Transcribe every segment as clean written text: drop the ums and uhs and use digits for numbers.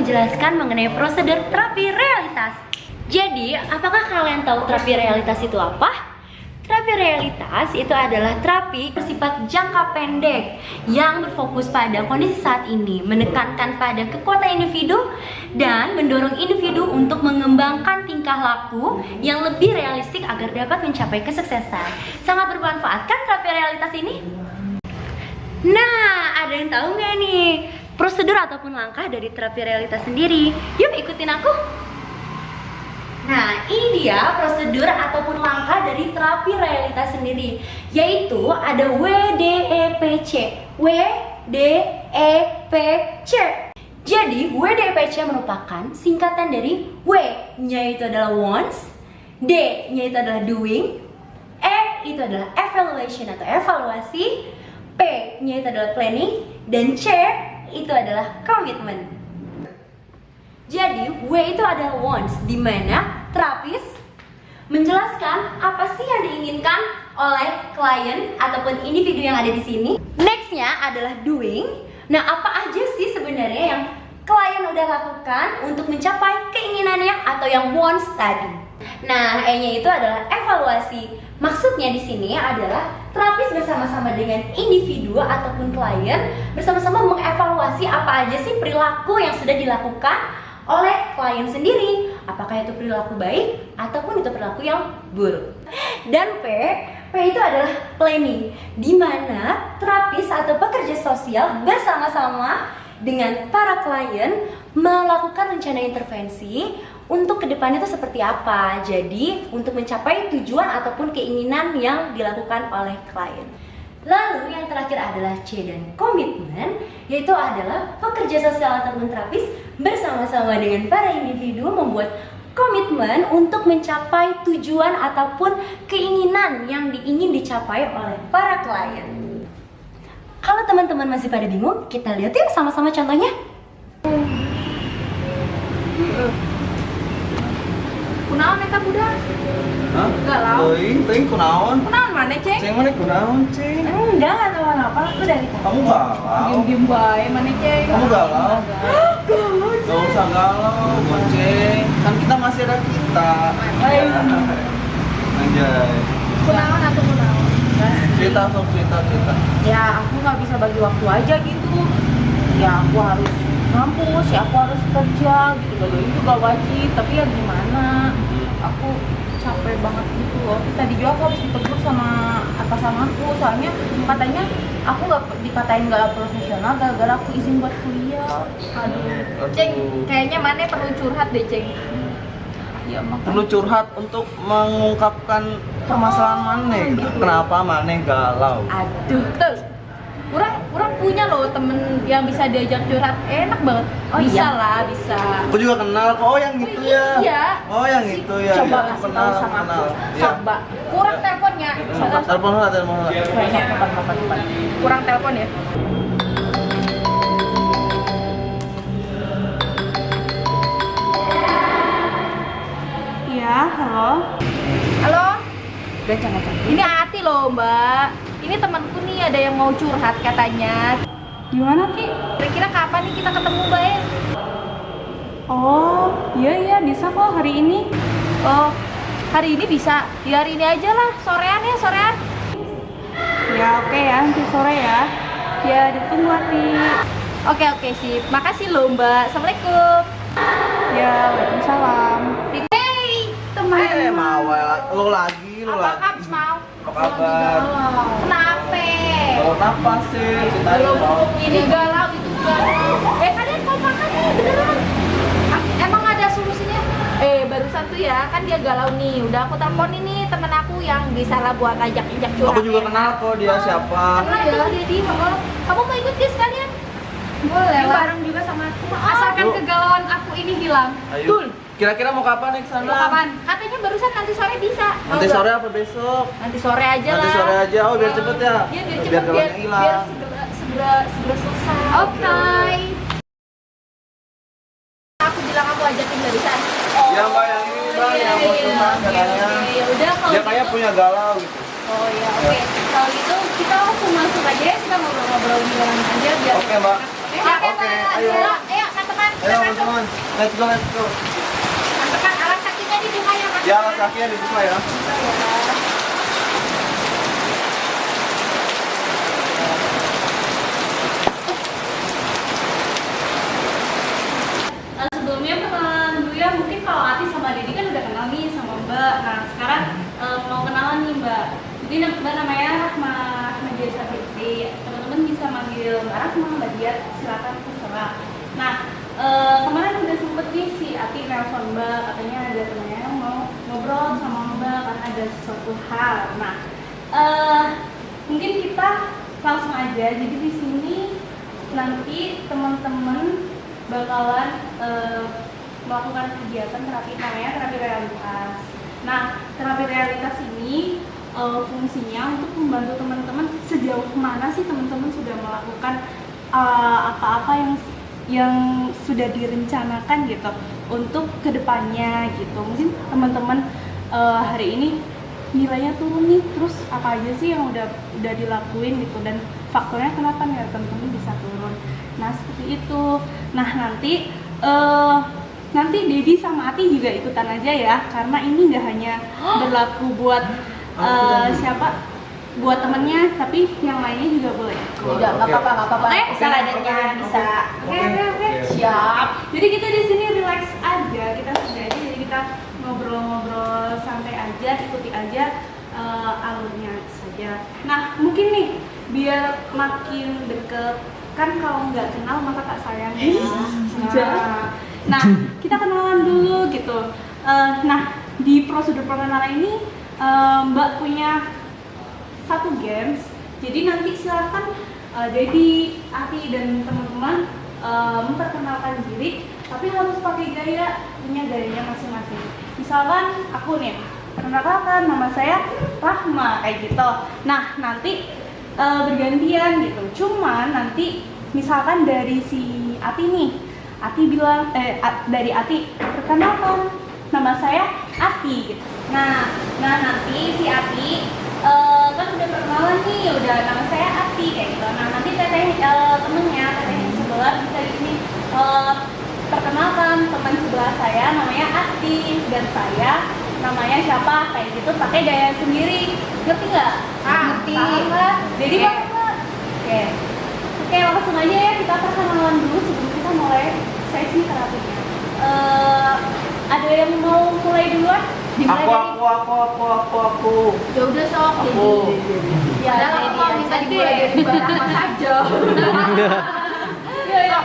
menjelaskan mengenai prosedur terapi realitas. Jadi, apakah kalian tahu terapi realitas itu apa? Terapi realitas itu adalah terapi bersifat jangka pendek yang berfokus pada kondisi saat ini, menekankan pada kekuatan individu dan mendorong individu untuk mengembangkan tingkah laku yang lebih realistik agar dapat mencapai kesuksesan. Sangat bermanfaat kan terapi realitas ini? Nah, ada yang tahu nggak nih prosedur ataupun langkah dari terapi realitas sendiri? Yuk ikutin aku. Nah, ini dia prosedur ataupun langkah dari terapi realitas sendiri, yaitu ada WDEPC. WDEPC. Jadi, WDEPC merupakan singkatan dari W-nya itu adalah wants, D-nya itu adalah doing, E itu adalah evaluation atau evaluasi, P-nya itu adalah planning, dan C itu adalah commitment. Jadi, W itu adalah wants, di mana terapis menjelaskan apa sih yang diinginkan oleh klien ataupun individu yang ada di sini. Nextnya adalah doing. Nah, apa aja sih sebenarnya yang klien udah lakukan untuk mencapai keinginannya atau yang wants tadi. Nah, E-nya itu adalah evaluasi. Maksudnya di sini adalah terapis bersama-sama dengan individu ataupun klien bersama-sama mengevaluasi apa aja sih perilaku yang sudah dilakukan oleh klien sendiri, apakah itu perilaku baik ataupun itu perilaku yang buruk. Dan P itu adalah planning, di mana terapis atau pekerja sosial bersama-sama dengan para klien melakukan rencana intervensi untuk kedepannya itu seperti apa. Jadi untuk mencapai tujuan ataupun keinginan yang dilakukan oleh klien. Lalu yang terakhir adalah C dan komitmen, yaitu adalah pekerja sosial ataupun terapis bersama-sama dengan para individu membuat komitmen untuk mencapai tujuan ataupun keinginan yang ingin dicapai oleh para klien. Kalau teman-teman masih pada bingung, kita lihat yuk sama-sama contohnya. Kunaon eta budak? Hah? Galau. Teuing kunaon? Kunaon mana, Ceng? Ceng mana kunaon, Ceng? Enggak, atau apa? Lu dari tadi. Kamu galau? Diem-diem bae, mana, Ceng? Kamu galau? Gak usah galau, Ceng. Kan kita masih ada kita. Anjay. Kunaon atau kunaon? Cerita, sok cerita. Ya, aku nggak bisa bagi waktu aja gitu. Ya, aku harus ngampus, ya aku harus kerja gitu. Gagalin juga wajib, tapi ya gimana? Aku capek banget gitu loh. Tadi juga aku habis ditegur sama atasan aku, soalnya katanya aku nggak dikatain nggak profesional gara-gara aku izin buat kuliah. Aduh, Ceng, kayaknya mana perlu curhat deh, Ceng. Ya, makanya. Perlu curhat untuk mengungkapkan permasalahan Mane. Gitu. Kenapa Mane galau? Aduh, tuh. Kurang punya loh temen yang bisa diajak curhat, enak banget. Oh, bisa iya? lah, bisa. Aku juga kenal kok. Oh, yang gitu ya? Iya. Oh, yang itu ya. Coba Iya, kasih tahu sama aku. Iya. Coba. Kurang teleponnya. Telepon lah. Telepon. Kurang telepon ya. Iya, halo. Halo. Ini Ati loh, Mbak. Ini temanku nih ada yang mau curhat katanya. Gimana, Ki? Kira-kira kapan nih kita ketemu, Mbak? Oh, iya bisa kok hari ini. Oh, hari ini bisa. Ya hari ini aja lah, sorean. Ya oke ya, nanti sore ya. Ya ditunggu Ati. Oke, sip. Makasih loh, Mbak. Assalamualaikum. Ya, waalaikumsalam. Hey, teman. Mau lo lagi. Apa kabar, mau? Apa kabar? Kenapa? Kalau napas sih, kita Belum ini galau itu galau. Kalian mau makan nih beneran? Emang ada solusinya? Barusan tuh ya, kan dia galau nih. Udah aku telepon ini temen aku yang bisa lah buat ajak-ajak curhat. Aku juga kenal kok dia siapa. Kenal ya dia di. Kamu mau ikut guys sekalian? Boleh lah. Bareng juga sama aku. Asalkan Yuk. kegalauan aku ini hilang. Ayo. Betul. Kira-kira mau kapan nih ke sana? Kapan? Katanya barusan nanti sore bisa. Nanti sore apa besok? Nanti sore aja lah. Nanti sore aja. Oh, biar cepet ya. Iya, biar cepet, Biar biar galaunya hilang. segera selesai. Oke. Aku bilang aku ajakin barusan. Iya Mbak, yang ini Mbak, yang mau curhat katanya. Ya udah kalau Dia kayak gitu. punya galau gitu. Oh iya, oke. Kalau gitu kita langsung masuk aja ya, kita ngobrol-ngobrol di dalam aja biar. Oke Mbak. Oke, Oke, ayo. Ayo, teman-teman. Ayo Kita masuk. teman-teman, let's go. Teman-teman, alas kakinya dibuka ya, Mas. Ya, alas kakinya dibuka ya. Sebelumnya perkenalan dulu ya, mungkin kalau Ati sama Dedi kan udah kenal nih sama Mbak. Nah sekarang mau kenalan nih Mbak. Jadi Mbak namanya Rahma Sabiti. Teman-teman bisa manggil Mbak Rahma, Mbak Diat, silakan terserah. Nah kemarin udah sempet nih si Ati nelfon Mbak, katanya ada temennya yang mau ngobrol sama Mbak karena ada sesuatu hal. Nah mungkin kita langsung aja. Jadi di sini nanti teman-teman bakalan melakukan kegiatan terapi, namanya terapi realitas. Nah, terapi realitas ini fungsinya untuk membantu teman-teman sejauh mana sih teman-teman sudah melakukan apa-apa yang sudah direncanakan gitu untuk kedepannya gitu. Mungkin teman-teman hari ini nilainya turun nih, terus apa aja sih yang udah dilakuin gitu dan faktornya kenapa nih teman-teman bisa turun. Nah seperti itu. Nah nanti Dedi sama Ati juga ikutan aja ya, karena ini nggak hanya berlaku buat siapa, buat temennya, tapi yang lainnya juga boleh. Udah, nggak apa-apa. Bisa adanya, bisa. Oke. Siap. Jadi kita di sini relax aja, kita santai aja, jadi kita ngobrol-ngobrol santai aja, ikuti aja alurnya saja. Nah mungkin nih biar makin deket, kan kalau nggak kenal maka tak sayang ya. Nah kita kenalan dulu gitu. Nah di prosedur perkenalan ini Mbak punya satu games. Jadi nanti silakan Dedi, Ati dan teman-teman memperkenalkan diri, tapi harus pakai punya gayanya masing-masing. Misalkan aku nih, perkenalkan nama saya Rahma kayak gitu. Nah nanti bergantian gitu. Cuman nanti misalkan dari si Ati nih, Ati bilang dari Ati, perkenalkan nama saya Ati gitu. Nah nanti si Ati kan udah perkenalan nih, udah nama saya Ati kayak gitu. Nah nanti temennya yang sebelah bisa ini perkenalkan teman sebelah saya namanya Ati dan saya namanya siapa kayak gitu, pakai gaya sendiri. Ngerti nggak? Ngerti. Paham nggak? Jadi Oke. Oke. Oke, langsung aja ya, kita perkenalan dulu sebelum kita mulai sesi terapinya. Ada yang mau mulai duluan? Dimulai Aku. Ya udah sok. Aku. Ya, padahal aku minta dimulai dari Mbak Rahma saja. Ya.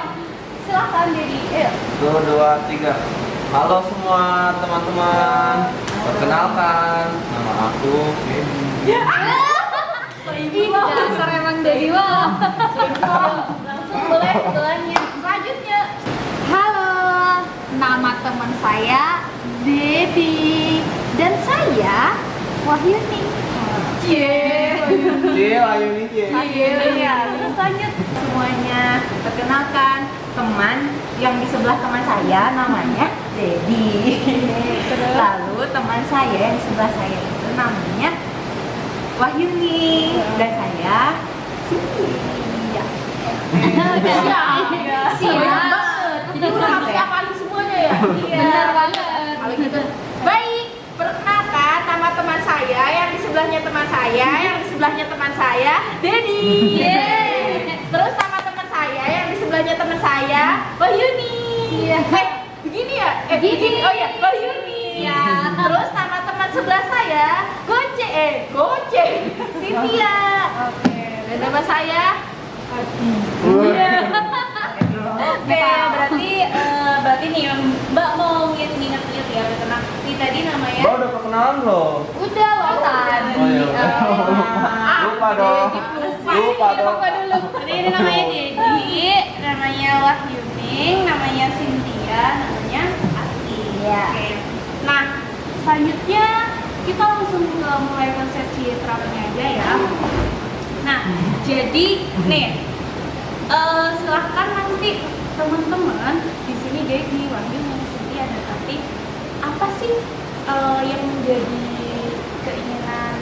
Silahkan Dedi. Ayo. 1, 2, 3. Halo semua teman-teman. Perkenalkan, nama aku Benny. Dasar emang Dedi wah. Langsung boleh sebelahnya. Selanjutnya, halo, nama teman saya Dedi dan saya Wahyuni. Ayo nih. Ya, terus lanjut semuanya. Perkenalkan, teman yang di sebelah teman saya namanya Dedi. Lalu teman saya yang di sebelah saya itu namanya Wahyuni dan saya Cynthia. Siap. Jadi udah harus hafalin semuanya ya. Benar banget. Kalau gitu, baik. Perkenalkan nama teman saya yang di sebelahnya teman saya, yang di sebelahnya teman saya, Dedi. Terus nama teman saya yang di sebelahnya teman saya, Wahyuni. Begini ya? Begini. Oh ya, Wahyuni. Terus nama teman sebelah saya, Goce, Cynthia. Oke. Dan nama saya, Oke, berarti nih Mbak mau nginget-nginget ya, karena ini tadi namanya. Udah perkenalan loh. udah loh tadi. Oh, iya. Lupa dong. Jadi ini namanya Dedi, namanya Wahyuni, namanya Cynthia, namanya Ati. Iya. Oke. Nah, selanjutnya kita langsung mulai ke sesi terapinya aja ya. Nah, jadi nih silahkan nanti teman-teman di sini Dedi, Wahyuni, Cynthia dan Ati, apa sih yang menjadi keinginan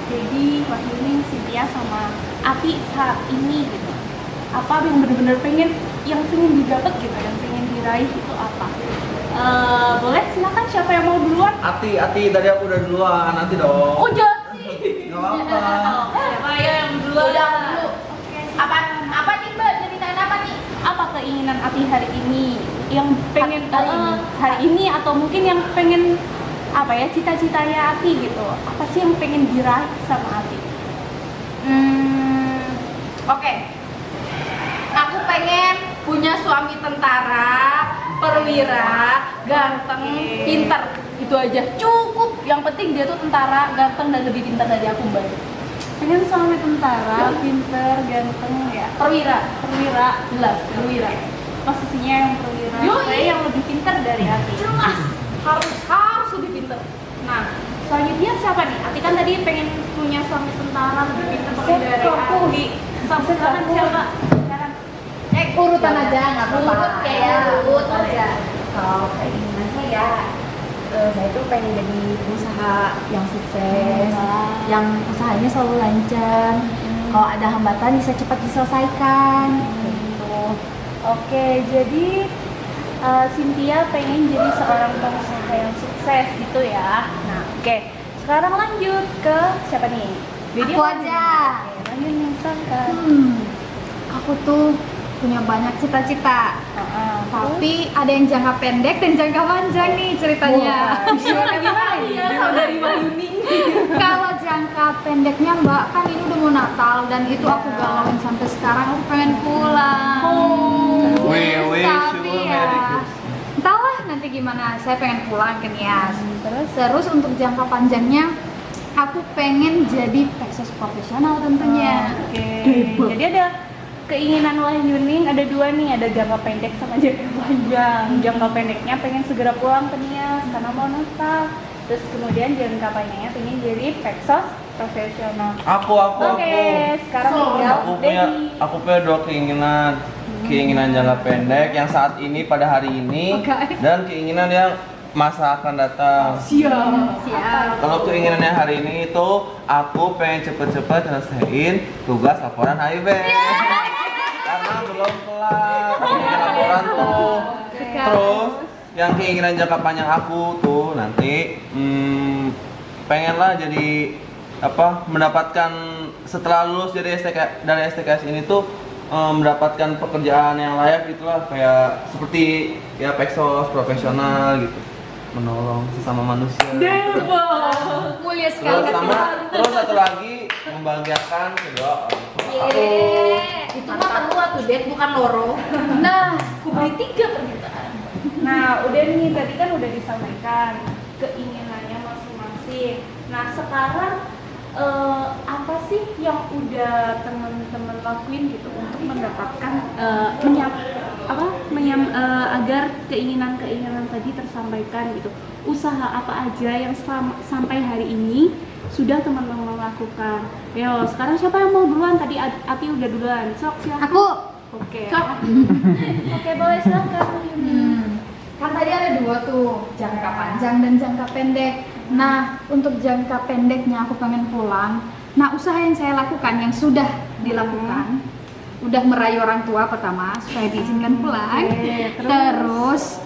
Dedi, Wahyuni, Cynthia sama Ati saat ini gitu? Apa yang benar-benar pengen yang pengen didapat gitu, yang pengen diraih itu apa? Boleh, silakan siapa yang mau duluan? Ati tadi aku udah duluan, nanti dong. Oh jangan sih. Gak apa-apa. Siapa ya yang duluan? Udah aku dulu. Oke. Apa nih Mbak? Ceritain apa nih? Apa keinginan Ati hari ini? Yang pengen Hari ini. hari ini atau mungkin yang pengen apa ya, cita-citanya Ati gitu? Apa sih yang pengen diraih sama Ati? Oke. Aku pengen punya suami tentara, perwira, ganteng, pinter. Itu aja. Cukup. Yang penting dia tuh tentara, ganteng dan lebih pintar dari aku, Mbak. Pengen suami tentara, pinter, ganteng ya. Perwira. Jelas, perwira. Posisinya yang perwira. Yoi. Saya yang lebih pintar dari Ati. Jelas. Harus lebih pinter. Nah, selanjutnya siapa nih? Ati kan tadi pengen punya suami tentara lebih pintar Set dari aku. Ati. Silakan siapa? Silakan. Urutan aja, nggak apa-apa. Urut Ya, urut aja. Kalau keinginan saya, saya tuh pengen jadi pengusaha yang sukses, yang usahanya selalu lancar. Kalau ada hambatan bisa cepat diselesaikan. Gitu. Oke, jadi Cynthia pengen jadi seorang pengusaha yang sukses gitu ya. Nah, oke. Sekarang lanjut ke siapa nih? Aku aja. Oke, lanjut nih, silakan. Aku tuh punya banyak cita-cita. Tapi ada yang jangka pendek dan jangka panjang nih ceritanya. Gimana ya? Saudari Wahyuni. Kalau jangka pendeknya Mbak, kan ini udah mau Natal dan itu aku galauin sampai sekarang, aku pengen pulang. Wih, Tapi sure, ya, very good. entahlah nanti gimana, saya pengen pulang ke Nias. Terus untuk jangka panjangnya, aku pengen jadi peksos profesional tentunya. Oke. Jadi ada keinginan Wahyuni ada dua nih, ada jangka pendek sama jangka panjang. Jangka pendeknya pengen segera pulang ke Nias karena mau Natal. Terus kemudian jangka panjangnya pengen jadi peksos profesional. Aku. Oke, sekarang tinggal Dedi. Aku punya dua keinginan. Keinginan jangka pendek yang saat ini pada hari ini dan keinginan yang masa akan datang. Siap. Kalau keinginannya hari ini itu aku pengen cepet-cepet selesaiin tugas laporan HIV. Karena belum kelar laporan tuh. Terus yang keinginan jangka panjang aku tuh nanti pengenlah jadi mendapatkan setelah lulus dari STKS ini tuh mendapatkan pekerjaan yang layak gitulah, kayak seperti ya peksos profesional gitu, menolong sesama manusia. Mulia sekali. Terus satu lagi membahagiakan kedua orang tua aku. Itu mah kedua tuh, Det, bukan loro. Nah, aku beli 3 permintaan. Nah, udah nih, tadi kan udah disampaikan keinginannya masing-masing. Nah, sekarang apa sih yang udah teman-teman lakuin gitu untuk mendapatkan agar keinginan-keinginan tadi tersampaikan gitu? Usaha apa aja yang sampai hari ini sudah teman-teman lakukan? Yo, sekarang siapa yang mau duluan? Tadi Ati udah duluan. Sok, silakan. Aku. Oke. Sok. Oke, boleh silakan. Kan tadi ada 2 tuh, jangka panjang dan jangka pendek. Nah, untuk jangka pendeknya aku pengen pulang. Nah, usaha yang saya lakukan, yang sudah dilakukan, udah merayu orang tua pertama supaya diizinkan pulang. Terus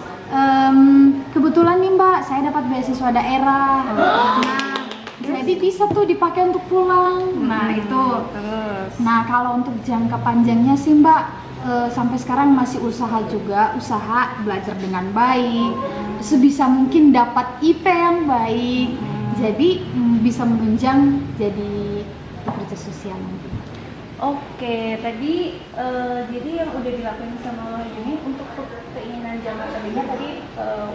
kebetulan nih Mbak, saya dapat beasiswa daerah. Nah, jadi bisa tuh dipakai untuk pulang. Nah, itu. Nah, kalau untuk jangka panjangnya sih Mbak, sampai sekarang masih usaha belajar dengan baik, sebisa mungkin dapat IP yang baik, jadi bisa menunjang jadi pekerja sosial nanti. Oke, tadi jadi yang udah dilakuin sama Wahyuni untuk keinginan jangka pendeknya tadi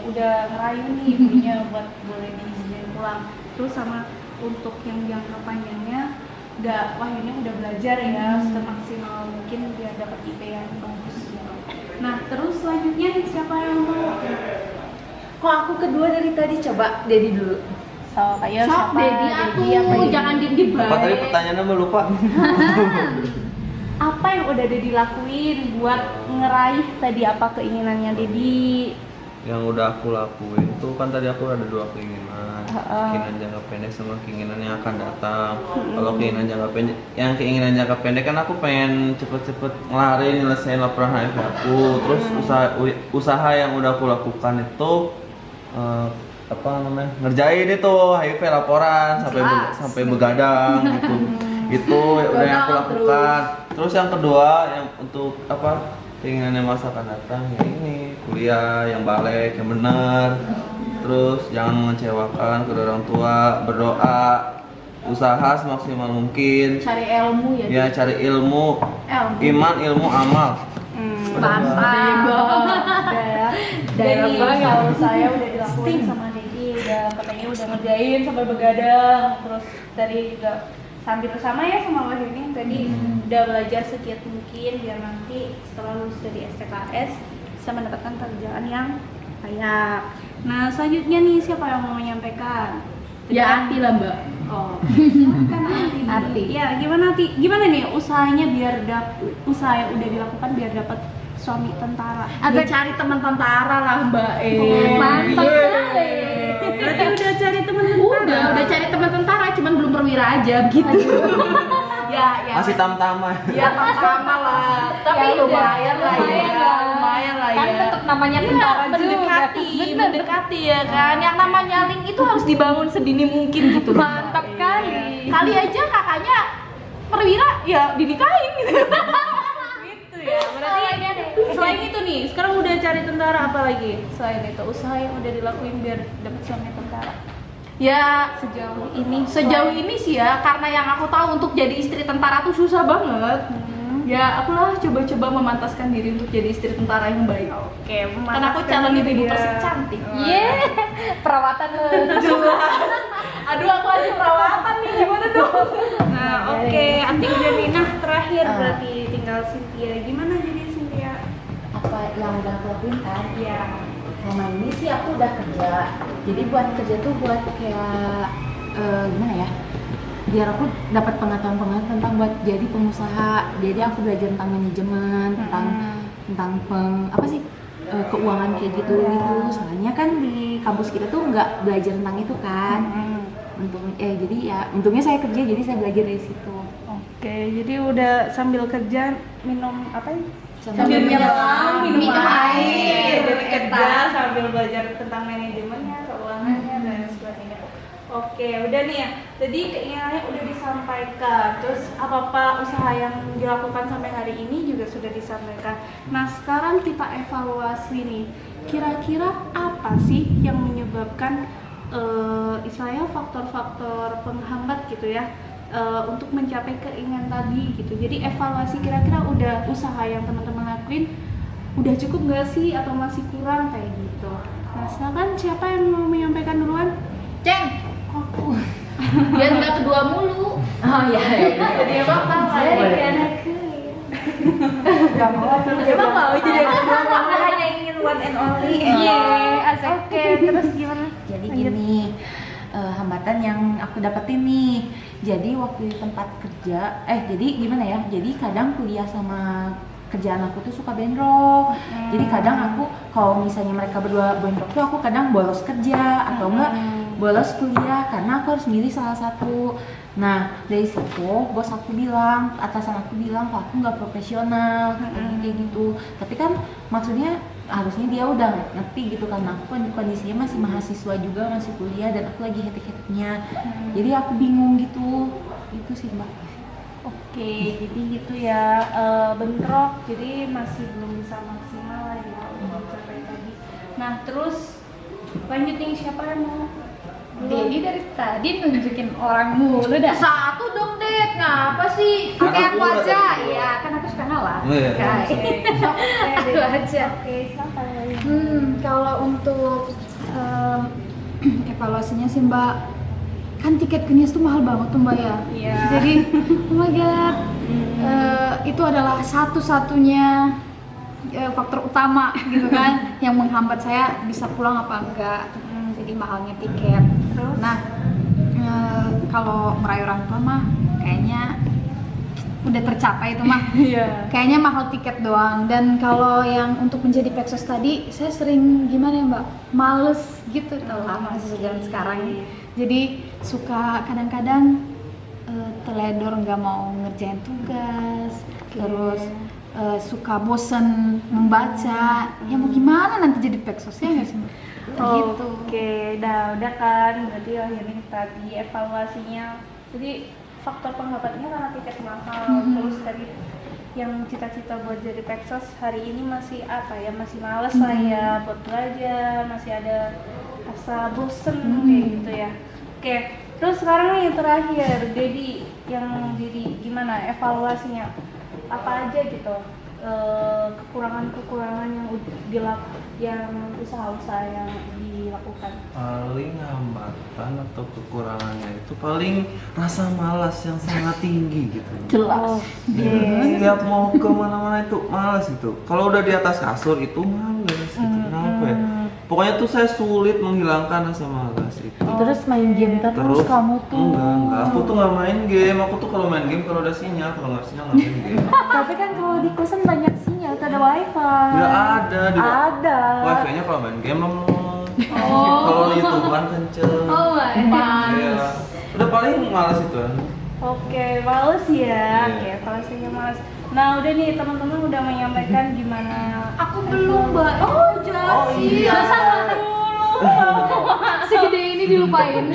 udah ngerayu nih ibunya buat boleh diizinin pulang. Terus sama untuk yang jangka panjangnya Wahyuni udah belajar ya semaksimal mungkin biar dapat IP yang bagus gitu. Nah, terus selanjutnya nih siapa yang mau? Kok aku kedua dari tadi? Coba Dedi dulu. Ayo Sok, siapa? Dedi aku, jangan Dedi Apa tadi baik. pertanyaannya mbak lupa? Apa yang udah Dedi lakuin buat ngeraih tadi apa keinginannya Dedi? Yang udah aku lakuin tuh kan tadi aku ada 2 keinginan. keinginan jangka pendek sama keinginan yang akan datang. Kalau keinginan jangka pendek kan aku pengen cepet-cepet nyelesain laporan HIV aku. Terus usaha yang udah aku lakukan itu ngerjain itu HIV laporan sampai begadang gitu. Itu udah yang aku lakukan. Terus yang kedua yang untuk keinginannya masa akan datang ya ini kuliah yang balik yang benar. Terus jangan mengecewakan kedua orang tua, berdoa, usaha semaksimal mungkin. Cari ilmu ya. Ya cari ilmu. Iman, ilmu, amal. Mantap. Dari kalau saya udah dilakuin sama Dedi, katanya udah ngerjain sampai begadang, terus tadi juga sambil sama ya sama Mbak Heni tadi udah belajar segiat mungkin biar nanti setelah lulus dari STKS bisa mendapatkan pekerjaan yang layak. Nah selanjutnya nih siapa yang mau menyampaikan? Ya Ati lah Mbak. Oh, silakan Ati. Ati. Ya gimana Ati? Gimana nih usahanya biar usaha yang udah dilakukan biar dapat suami tentara? Agak cari teman tentara lah Mbak. Mantap sekali. Berarti udah cari teman tentara? Udah cari teman tentara, cuman belum perwira aja gitu. ya Masih tamtama. Ya sama lah. Tapi Ya, lumayan lah ya. lumayan. Lumayan lah Kan ya. tetap namanya tentara juga. mendekati ya kan. Yang namanya link itu harus dibangun sedini mungkin gitu. Mantap kali. Kali aja kakaknya perwira ya dinikahin gitu. Gitu ya. Berarti selain itu nih, sekarang udah cari tentara apa lagi? Selain itu usaha yang udah dilakuin biar dapat suami tentara. Ya Sejauh ini sih ya, karena yang aku tahu untuk jadi istri tentara tuh susah banget. Ya akulah coba-coba memantaskan diri untuk jadi istri tentara yang baik. Oke, Karena aku calon ibu persik cantik. perawatan lo. Aduh aku aja perawatan nih, gimana dong? Nah, oke, Anti udah nih. Nah, terakhir berarti tinggal Cynthia. Gimana jadi Cynthia? Apa yang udah aku lakuin kan? Iya. Selama ini sih aku udah kerja. Jadi buat kerja tuh buat kayak gimana ya? Biar aku dapat pengetahuan tentang buat jadi pengusaha. Jadi aku belajar tentang manajemen, tentang keuangan kayak gitu. Soalnya kan di kampus kita tuh nggak belajar tentang itu kan. Untungnya saya kerja jadi saya belajar dari situ. Oke, jadi udah sambil kerja minum apa ya? Sambil menyelam, minum minum air, air, jadi kerja sambil belajar tentang manajemennya, keuangannya dan sebagainya. Oke, udah nih ya. Jadi keinginannya udah disampaikan. Terus apa usaha yang dilakukan sampai hari ini juga sudah disampaikan. Nah, sekarang kita evaluasi nih. Kira-kira apa sih yang menyebabkan istilahnya faktor-faktor penghambat gitu ya? Untuk mencapai keinginan tadi gitu. Jadi evaluasi kira-kira udah usaha yang teman-teman lakuin udah cukup nggak sih atau masih kurang kayak gitu. Nah silakan siapa yang mau menyampaikan duluan? Ceng, Aku. biar nggak kedua mulu. Oh iya. Jadi apa? Saya Gak mau Emang mau jadi Aku hanya ingin one and only. asik. Oke, terus gimana? Jadi gini, hambatan yang aku dapetin nih. Jadi waktu di tempat kerja, jadi gimana ya? Jadi kadang kuliah sama kerjaan aku tuh suka bentrok. Jadi kadang aku kalau misalnya mereka berdua bentrok tuh aku kadang bolos kerja atau enggak bolos kuliah karena aku harus milih salah satu. Nah dari situ bos aku bilang, atasan aku bilang kalau aku nggak profesional kayak gitu. Tapi kan maksudnya harusnya dia udah ngerti gitu kan. Aku kan kondisinya masih mahasiswa juga, masih kuliah dan aku lagi hektik-hektiknya. Jadi aku bingung gitu. Itu sih Mbak. Oke, jadi gitu ya, bentrok, jadi masih belum bisa maksimal lah ya untuk mencapai tadi. Nah terus lanjut nih, siapa yang mau? Dedi dari tadi nunjukin orang mulu dah. Satu dong Ded, ngapa sih? Karena Kayak aku aku aja, udah- ya kan aku suka ngalah. Iya. Guys. Aku aja. Oke, siapa lagi? Kalau untuk evaluasinya sih Mbak, kan tiket ke NIAS tuh mahal banget tuh Mbak ya. Iya. Jadi, oh my god, itu adalah satu-satunya faktor utama gitu kan yang menghambat saya bisa pulang apa enggak. Jadi mahalnya tiket. Terus? Nah, kalau merayu orang tua mah kayaknya udah tercapai itu mah. Iya. Kayaknya mahal tiket doang. Dan kalau yang untuk menjadi peksos tadi, saya sering gimana ya Mbak, males gitu, tau lah mahasiswa zaman sekarang. Jadi suka kadang-kadang teledor nggak mau ngerjain tugas, terus suka bosen membaca. Ya mau gimana nanti jadi peksosnya nggak sih Mbak? Gitu. Oke, udah kan. Berarti akhirnya tadi evaluasinya. Jadi faktor penghambatnya karena tiket mahal. Terus tadi yang cita-cita buat jadi peksos hari ini masih apa ya? Masih males lah ya buat belajar, masih ada rasa bosen kayak gitu ya. Oke, terus sekarang nih terakhir, Dedi gimana evaluasinya? Apa aja gitu? Kekurangan-kekurangan yang usaha-usaha yang dilakukan. Paling hambatan atau kekurangannya itu paling rasa malas yang sangat tinggi gitu. Jelas. Setiap mau ke mana-mana itu malas itu. Kalau udah di atas kasur itu malas gitu. Kenapa ya? Pokoknya tuh saya sulit menghilangkan rasa malas itu. Terus main game terus kamu tuh. Enggak, aku tuh nggak main game. Aku tuh kalau main game kalau ada sinyal, kalau nggak sinyal nggak main game. Tapi kan kalau di kosan banyak sinyal, tuh ada wifi. Ya ada di Ada. wifi-nya kalau main game lemot. Kalau YouTubean kenceng. Iya. Udah paling malas itu. Oke, males ya. Iya. Oke, evaluasinya males. Nah, udah nih teman-teman udah menyampaikan gimana. Aku belum Mbak. Oh Oh iya. segede ini dilupain.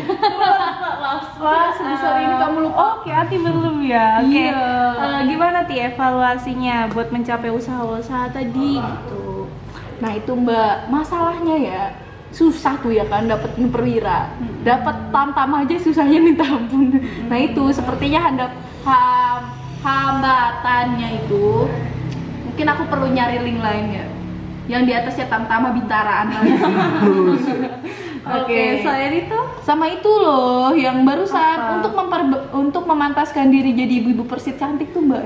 Wah, sebesar ini kamu lupa. Oke, Ati belum ya. Oke. Iya. Gimana Ti evaluasinya buat mencapai usaha-usaha tadi gitu? Nah itu Mbak, masalahnya ya susah tuh ya kan dapetin perwira, dapet tamtam aja susahnya minta ampun. Nah itu sepertinya hambatannya itu mungkin aku perlu nyari link lain ya, yang di atasnya tamtama bintaraan lagi. Oke, selain itu Sama itu loh yang barusan untuk memantaskan diri jadi ibu-ibu Persib cantik tuh Mbak.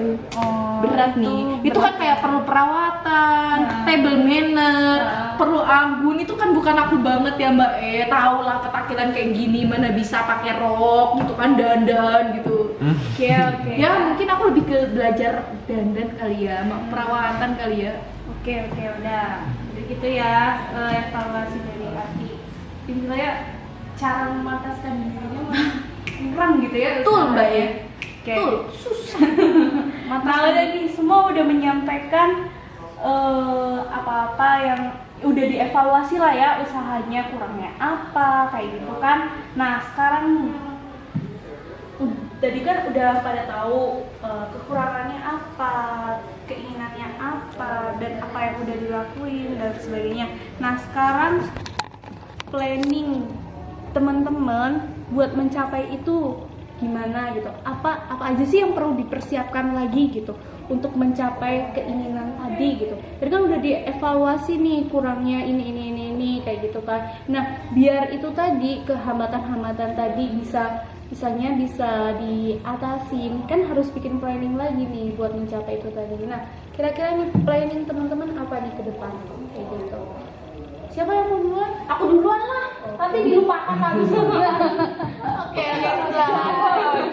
Berat nih. Itu kan kayak perlu perawatan, table manner, perlu anggun. Itu kan bukan aku banget ya Mbak. Tahu lah petakilan kayak gini mana bisa pakai rok gitu kan, dandan gitu. oke. Ya mungkin aku lebih ke belajar dandan kali ya, perawatan kali ya. Oke, udah gitu ya evaluasi dari Ati. Ini saya cara memantaskan dirinya mah kurang gitu ya. Betul Mbak ya. Oke. Betul, susah. Nah, udah nih semua udah menyampaikan apa-apa yang udah dievaluasi lah ya, usahanya kurangnya apa kayak gitu kan. Nah, sekarang tadi kan udah pada tahu kekurangannya apa, keinginannya apa, dan apa yang udah dilakuin dan sebagainya. Nah, sekarang planning teman-teman buat mencapai itu gimana gitu? Apa aja sih yang perlu dipersiapkan lagi gitu untuk mencapai keinginan tadi gitu? Tadi kan udah dievaluasi nih kurangnya ini kayak gitu kan. Nah, biar itu tadi kehambatan-hambatan tadi bisa diatasin, kan harus bikin planning lagi nih buat mencapai itu tadi. Nah, kira-kira nih planning teman-teman apa nih ke depan kayak gitu? Siapa yang mau duluan? Aku duluan lah. Nanti dilupakan habis. Oke,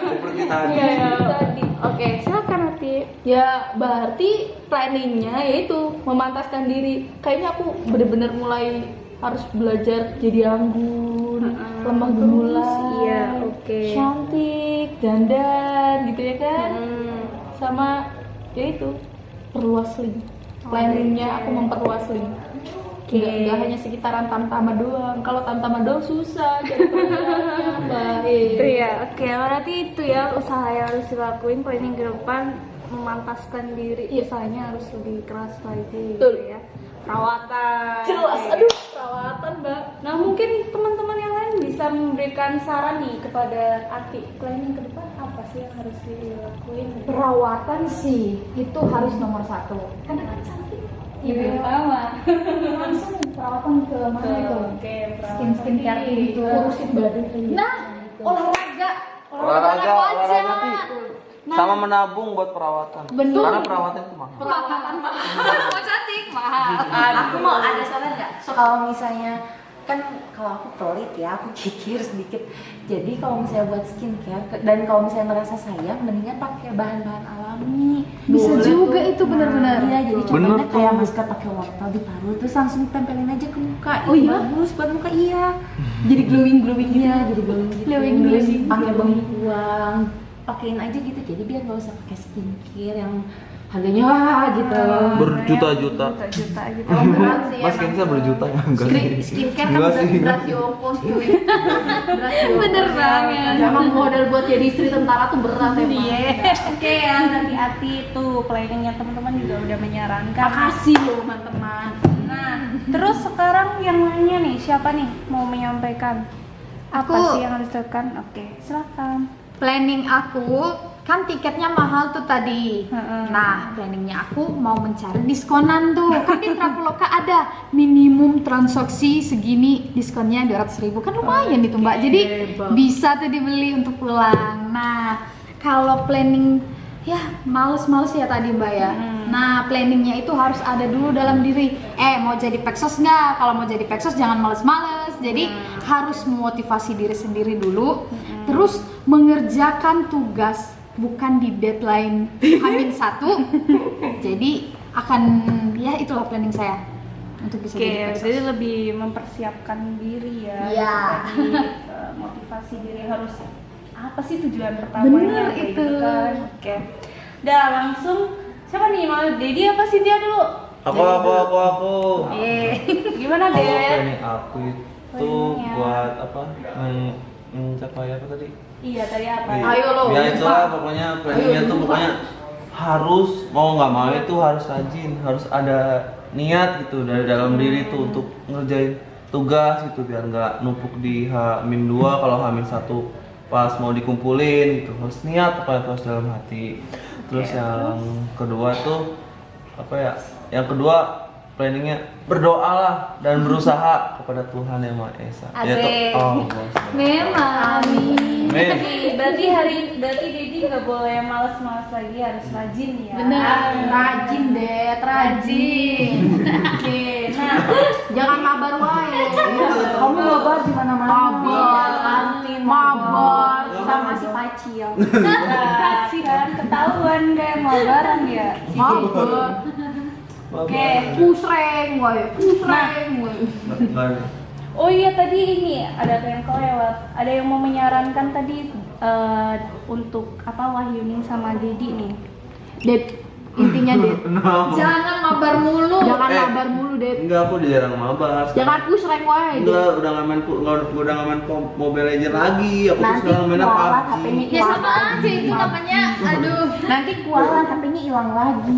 Seperti tadi. Oke, silakan nanti. Ya, berarti planningnya yaitu memantaskan diri. Kayaknya aku bener-bener mulai harus belajar jadi anggun, lemah gemulai, iya, oke. cantik, dandan gitu ya kan. Sama yaitu perluas link. Planningnya aku memperluas link. Nggak hanya sekitaran tamtama doang. Kalau tamtama doang susah jadi perwiranya, Mbak. Itu ya, oke, berarti itu ya usaha yang harus dilakuin planning ke depan, memantaskan diri, usahanya harus lebih keras lagi gitu Betul. ya. Perawatan. Jelas, aduh, perawatan Mbak. Nah, mungkin teman-teman yang lain bisa memberikan saran nih kepada Ati, planning ke depan apa sih yang harus dilakuin? Perawatan sih itu harus nomor 1. Karena kan cantik. Iya, pertama. Langsung perawatan ke mana itu? Oke, Skincare gitu. Urusin badan. Nah, olahraga. Olahraga aja. Ti. Sama menabung buat perawatan. Bener. Karena perawatan itu mahal. Perawatan mahal. Mau cantik mahal. Aku mau ada saran nggak? So, kalau misalnya kan kalau aku pelit ya, aku kikir sedikit. Jadi kalau misalnya buat skincare dan kalau misalnya merasa sayang, mendingan pakai bahan-bahan alami. Bisa Boleh juga tuh. itu benar-benar. Iya, jadi Bener contohnya kayak tuh. masker pakai wortel diparut terus langsung tempelin aja ke muka. Oh Itu iya? bagus buat muka, iya. Jadi glowing gitu. Iya, jadi glowing gitu. Glowing. Pakai bau uang, pakein aja gitu. Jadi biar nggak usah pakai skincare yang harganya gitu. Berjuta-juta. Juta-juta gitu. Berat sih Mas emang. Kenza berjuta ya? Enggak sih. Skincare kan Enggak sih. berat di ongkos cuy. Berat di ongkos. Bener banget. Emang modal buat jadi istri tentara tuh berat emang. Iya. Oke ya, hati-hati tuh planningnya teman-teman juga udah menyarankan. Makasih loh teman-teman. Nah, terus sekarang yang lainnya nih, siapa nih mau menyampaikan? Apa Aku. sih yang harus dilakukan? Oke, silakan. Planning aku kan tiketnya mahal tuh tadi. Heeh. Nah, planningnya aku mau mencari diskonan tuh. Kan di Traveloka ada minimum transaksi segini diskonnya 200.000, kan lumayan itu Mbak. Jadi bisa tuh dibeli untuk pulang. Nah, kalau planning ya males-males ya tadi Mbak ya. Nah, planningnya itu harus ada dulu dalam diri. Mau jadi peksos nggak? Kalau mau jadi peksos jangan males-males. Jadi harus memotivasi diri sendiri dulu. Terus mengerjakan tugas bukan di deadline H-1. Jadi akan ya itulah planning saya untuk bisa jadi Oke, peksos. jadi lebih mempersiapkan diri ya. Iya. Jadi, motivasi diri harus apa sih tujuan pertamanya? Bener kayak itu. gitu kan. Oke. Udah langsung siapa nih? Mau Dedi apa Cynthia dulu? Aku. Gimana Kalau deh? planning aku itu Planningnya. buat apa? Mencapai apa tadi? Iya tadi apa? Iya. Ayo lo, Ya lupa. itu lah pokoknya planningnya tuh pokoknya harus mau nggak mau itu harus rajin, harus ada niat gitu dari dalam diri tuh untuk ngerjain tugas gitu biar nggak numpuk di H-2 kalau H-1 pas mau dikumpulin gitu harus niat apa itu harus dalam hati. Terus yang kedua tuh apa ya? Yang kedua planningnya berdoalah dan berusaha kepada Tuhan Yang Maha Esa. Asik. Allah. Memang. Amin. Berarti Dedi nggak boleh malas-malas lagi, harus rajin ya. Bener, rajin deh, rajin. Oke, nah Jangan mabar wae. Kamu mabar di mana-mana. Mabar, kantin, mabar, sama si Pacil. kan ketahuan deh mabaran ya. Mabar. Oke. Pusreng wae. Oh iya tadi ini ada yang kelewat. Ada yang mau menyarankan tadi untuk apa Wahyuning sama Dedi nih. Ded, intinya Ded, jangan mabar mulu. Jangan Eh. mabar mulu, Ded. Enggak, aku jarang mabar. Jangan pusreng wae. Ded. Enggak, udah nggak main Mobile Legends lagi. Aku tuh Nanti sekarang mainnya kualat PUBG. HP-nya Ya sama aja itu namanya, aduh. Nanti kualat HP-nya hilang lagi.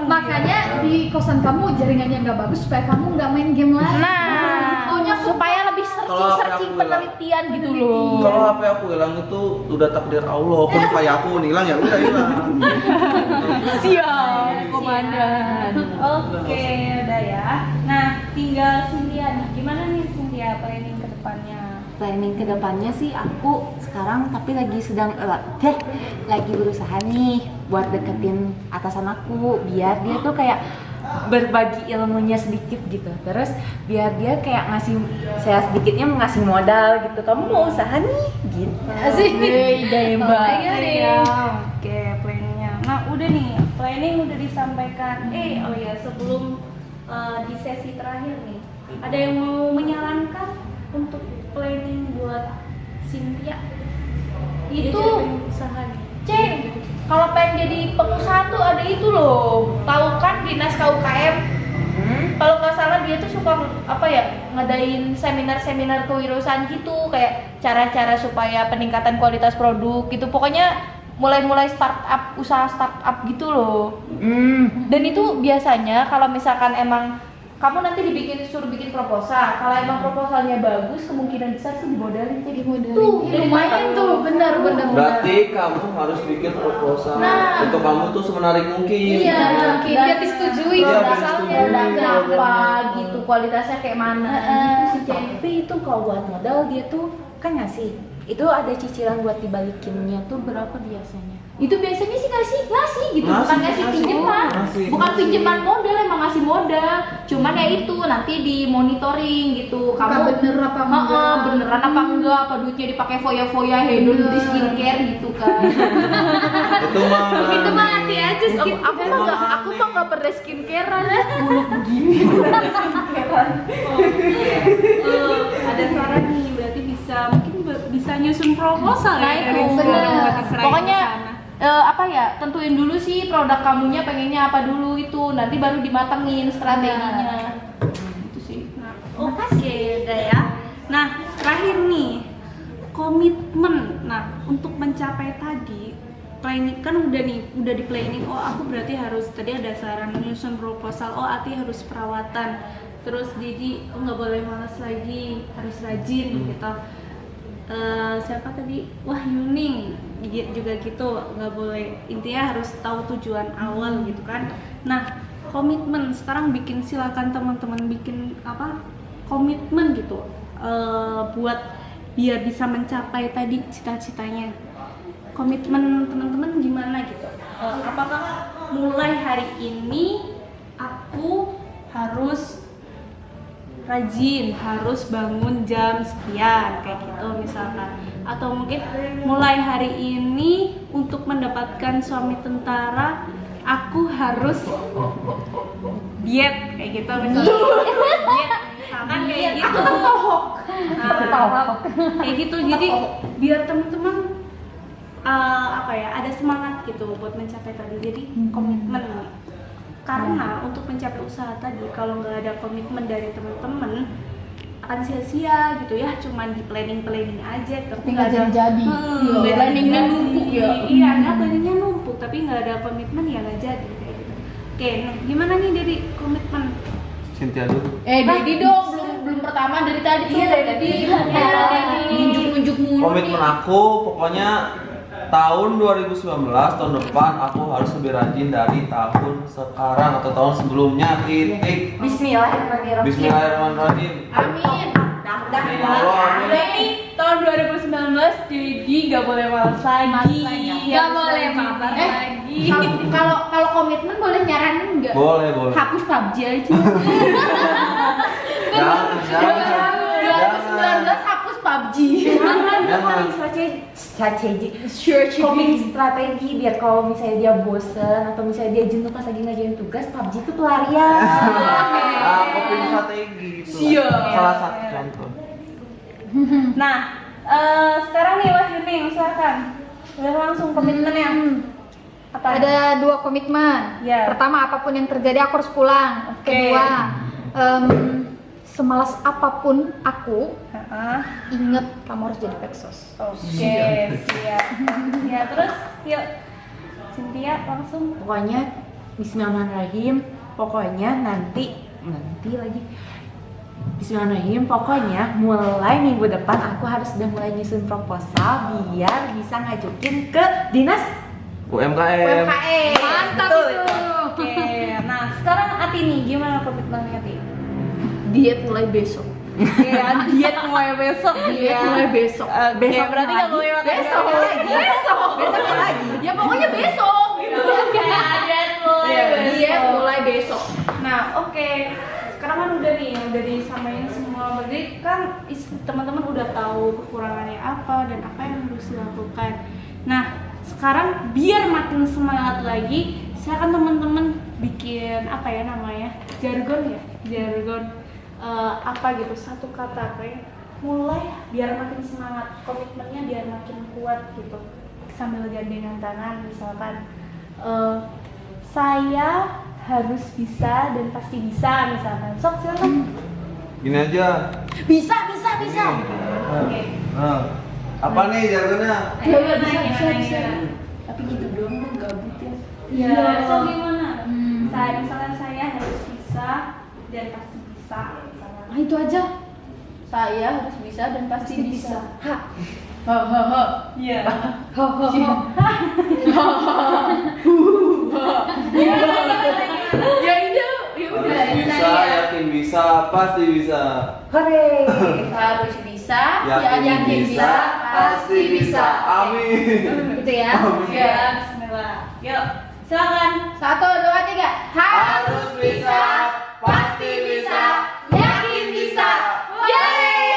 Makanya di kosan kamu jaringannya nggak bagus supaya kamu nggak main game lagi. Nah, Maunya supaya lebih Kalau HP searching aku penelitian gitu loh. Kalau HP aku hilang itu udah takdir Allah. Pun kayak aku hilang ya udah hilang. Siap, komandan. Oke, udah ya. Nah, tinggal Cynthia nih. Gimana nih Cynthia planning ke depannya? Planning kedepannya sih aku sekarang tapi lagi sedang lagi berusaha nih buat deketin atasan aku biar dia tuh kayak berbagi ilmunya sedikit gitu, terus biar dia kayak ngasih saya sedikitnya ngasih modal gitu, kamu mau usaha nih gitu. Asik. Ide Oh, iya deh. ya. Oke, planningnya. Nah, udah nih, planning udah disampaikan. Oh ya, sebelum di sesi terakhir nih, ada yang mau menyarankan untuk planning buat Cynthia? Dia Itu jadi pengen usaha nih. Ceng, kalau pengen jadi pengusaha tuh ada itu loh. Tahu kan dinas KUKM? Kalau nggak salah dia tuh suka apa ya ngadain seminar-seminar kewirausahaan gitu, kayak cara-cara supaya peningkatan kualitas produk gitu. Pokoknya mulai startup, usaha startup gitu loh. Dan itu biasanya kalau misalkan emang kamu nanti suruh bikin proposal. Kalau emang proposalnya bagus, kemungkinan besar sih dimodalin jadi modal. Tuh, lumayan tuh, bener. Berarti kamu harus bikin proposal Nah. untuk kamu tuh semenarik mungkin. Iya, mungkin biar disetujui Iya, biar proposalnya disetujui. berapa gitu, kualitasnya kayak mana gitu sih, Ceng. Tapi itu kalau buat modal dia tuh kan ngasih. Itu ada cicilan buat dibalikinnya tuh berapa biasanya? Itu biasanya sih ngasih gitu, Ngasih, bukan ngasih ngasih. pinjaman, Ngasih. bukan pinjaman modal, emang ngasih modal. Cuman ya itu nanti di monitoring gitu, Apakah bener apa enggak? beneran apa enggak, apa duitnya dipakai foya-foya, hedon di skincare gitu kan. Itu mah. Itu mah hati aja sih. Aku mah nggak pernah skincarean. Ada saran nih, berarti mungkin bisa nyusun proposal Nah ya itu dari bener. sekarang buat diserahin Pokoknya ke sana. apa ya, tentuin dulu sih produk kamunya pengennya apa dulu, itu nanti baru dimatengin strateginya. Itu sih. Nah, oke, udah ya. Nah, terakhir nih, komitmen. Nah, untuk mencapai tadi, planning kan udah di planning. Oh, aku berarti harus, tadi ada saran menyusun proposal. Oh, Ati harus perawatan. Terus Didi, oh nggak boleh malas lagi, harus rajin gitu. Siapa tadi? Wah, Yuning juga gitu, nggak boleh, intinya harus tahu tujuan awal gitu kan. Nah, komitmen sekarang silakan teman-teman bikin komitmen gitu, buat biar bisa mencapai tadi cita-citanya. Komitmen teman-teman gimana gitu? Apakah mulai hari ini aku harus rajin, harus bangun jam sekian kayak gitu misalkan, atau mungkin mulai hari ini untuk mendapatkan suami tentara aku harus diet kayak gitu misalkan. Diet misalkan kayak gitu. Nah, kayak gitu, jadi biar teman-teman ada semangat gitu buat mencapai tadi. Jadi komitmen nih. Karena untuk mencapai usaha tadi, kalau nggak ada komitmen dari teman-teman akan sia-sia gitu ya, cuman di planning aja tapi nggak ada jadi. Planningnya numpuk ya. Iya, planningnya numpuk tapi nggak ada komitmen ya nggak jadi kayak gitu. Oke, nah gimana nih dari komitmen? Cynthia dulu. Dedi dong, belum pertama dari tadi. Iya, dari tadi. Nunjuk mulu. Komitmen aku pokoknya tahun 2019, tahun depan aku harus lebih rajin dari tahun sekarang atau tahun sebelumnya. Titik. Bismillahirrahmanirrahim. Bismillahirrahmanirrahim. Amin. Amin, ya Allah, amin. Berarti tahun 2019 Dedi gak boleh malas lagi. Nggak boleh mabar lagi. Kalau komitmen boleh nyaranin nggak? Boleh. Hapus PUBG aja. Jangan. 2019 hapus PUBG. Jangan. Strategi biar kalau misalnya dia bosen atau misalnya dia jenuh pas lagi ngerjain tugas, PUBG itu pelarian. Coping strategi itu. Siap. Salah satu contoh. Nah, sekarang nih Wah Yuning, silakan. Udah langsung komitmennya. Apa? Ada 2 komitmen. Ya. Pertama, apapun yang terjadi aku harus pulang. Oke. Kedua, semalas apapun aku, inget kamu harus jadi peksos. Oke, siap. Ya, terus yuk. Cynthia langsung. Pokoknya Bismillahirrahmanirrahim. Pokoknya nanti lagi. Bismillahirrahmanirrahim. Pokoknya mulai minggu depan aku harus udah mulai nyusun proposal biar bisa ngajukin ke dinas UMKM. Mantap itu. Oke. Nah, sekarang Ati nih, gimana komitmennya Ati? Diet mulai besok. Ya, diet mulai besok. Diet mulai besok. Oke, berarti nggak boleh makan Besok lagi. Ya pokoknya besok gitu. diet mulai Diet mulai besok. Nah, oke. Sekarang kan udah disamain semua. Berarti kan teman-teman udah tahu kekurangannya apa dan apa yang harus dilakukan. Nah, sekarang biar makin semangat lagi, silakan teman-teman bikin jargon apa gitu, satu kata kayak mulai biar makin semangat, komitmennya biar makin kuat gitu, sambil gandengan tangan misalkan saya harus bisa dan pasti bisa misalkan. Sok silakan. Gini aja. Bisa. Oke. Nah, apa nih jargonnya? Bisa. Tapi gitu doang mah gabut ya. Iya. So gimana? Misalkan saya harus bisa dan pasti bisa. Misalkan. Ah itu aja. Saya harus bisa dan pasti bisa. Ha. Iya. Ya udah. Harus bisa, yakin bisa, pasti bisa. Hore. Harus bisa bisa, Yakin bisa, pasti bisa. Amin. Gitu ya. Ya, bismillah. Yuk, silakan. 1, 2, 3. Harus bisa, pasti bisa, yakin bisa. Yeay!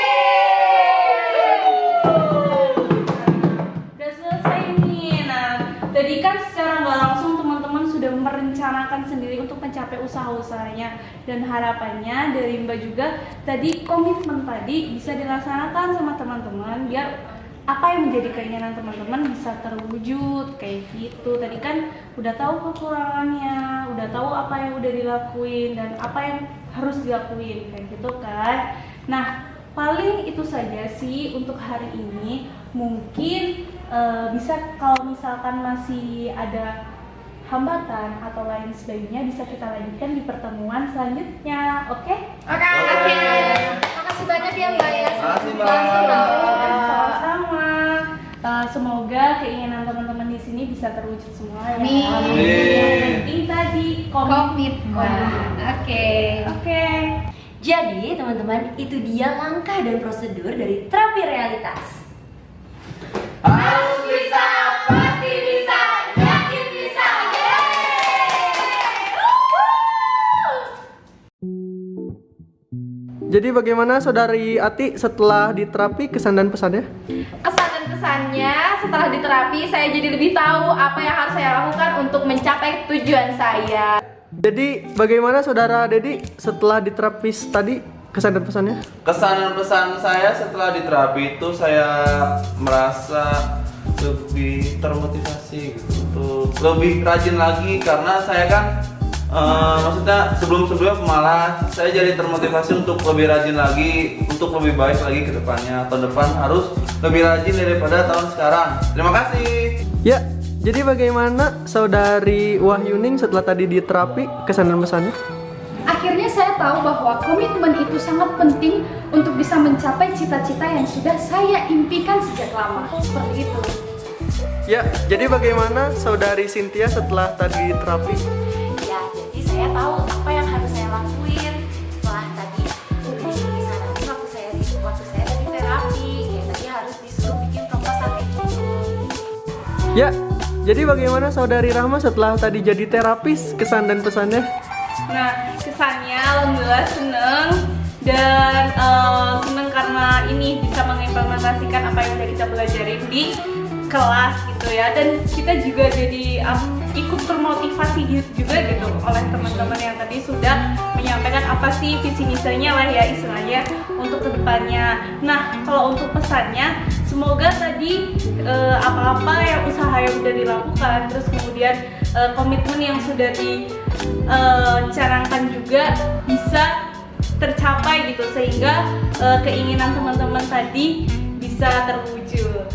Udah selesai nih. Nah, tadi kan secara nggak langsung teman-teman sudah merencanakan sendiri untuk mencapai usaha-usahanya, dan harapannya dari Mbak juga tadi komitmen tadi bisa dilaksanakan sama teman-teman biar apa yang menjadi keinginan teman-teman bisa terwujud kayak gitu. Tadi kan udah tahu kekurangannya, udah tahu apa yang udah dilakuin dan apa yang harus dilakuin kayak gitu kan. Nah, paling itu saja sih untuk hari ini. Mungkin bisa kalau misalkan masih ada hambatan atau lain sebagainya bisa kita lanjutkan di pertemuan selanjutnya. Oke? Oke. Makasih banyak ya Mbak ya. Makasih, Mbak. Sama-sama. Semoga keinginan teman-teman di sini bisa terwujud semua ya. Amin. Yang penting tadi Komitmen. Oke. Oke. Jadi teman-teman, itu dia langkah dan prosedur dari terapi realitas. Harus bisa, Pasti bisa, yakin bisa. Jadi bagaimana Saudari Ati setelah diterapi kesan dan pesannya? Kesan dan pesannya setelah diterapi saya jadi lebih tahu apa yang harus saya lakukan untuk mencapai tujuan saya. Jadi bagaimana Saudara Dedi setelah diterapis tadi kesan dan pesannya? Kesan dan pesan saya setelah diterapi itu saya merasa lebih termotivasi gitu, untuk lebih rajin lagi karena saya kan maksudnya sebelum-sebelumnya pemalas, saya jadi termotivasi untuk lebih rajin lagi, untuk lebih baik lagi ke depannya. Tahun depan harus lebih rajin daripada tahun sekarang. Terima kasih. Ya, jadi bagaimana Saudari Wahyuning setelah tadi diterapi kesan dan pesannya? Akhirnya saya tahu bahwa komitmen itu sangat penting untuk bisa mencapai cita-cita yang sudah saya impikan sejak lama. Seperti itu. Ya, jadi bagaimana Saudari Cynthia setelah tadi diterapi? Ya, jadi saya tahu apa yang harus saya lakuin setelah tadi udah di sana. Waktu saya tadi terapi, kayak tadi harus disuruh bikin proposal kayak gitu. Ya, jadi bagaimana Saudari Rahma setelah tadi jadi terapis kesan dan pesannya? Nah, kesannya alhamdulillah seneng dan seneng karena ini bisa mengimplementasikan apa yang udah kita pelajarin di kelas gitu ya, dan kita juga jadi ikut termotivasi juga gitu oleh teman-teman yang tadi sudah menyampaikan apa sih visi misinya lah ya istilahnya untuk kedepannya. Nah, kalau untuk pesannya semoga tadi apa-apa yang usaha yang udah dilakukan, terus kemudian komitmen yang sudah dicanangkan juga bisa tercapai gitu, sehingga keinginan teman-teman tadi bisa terwujud.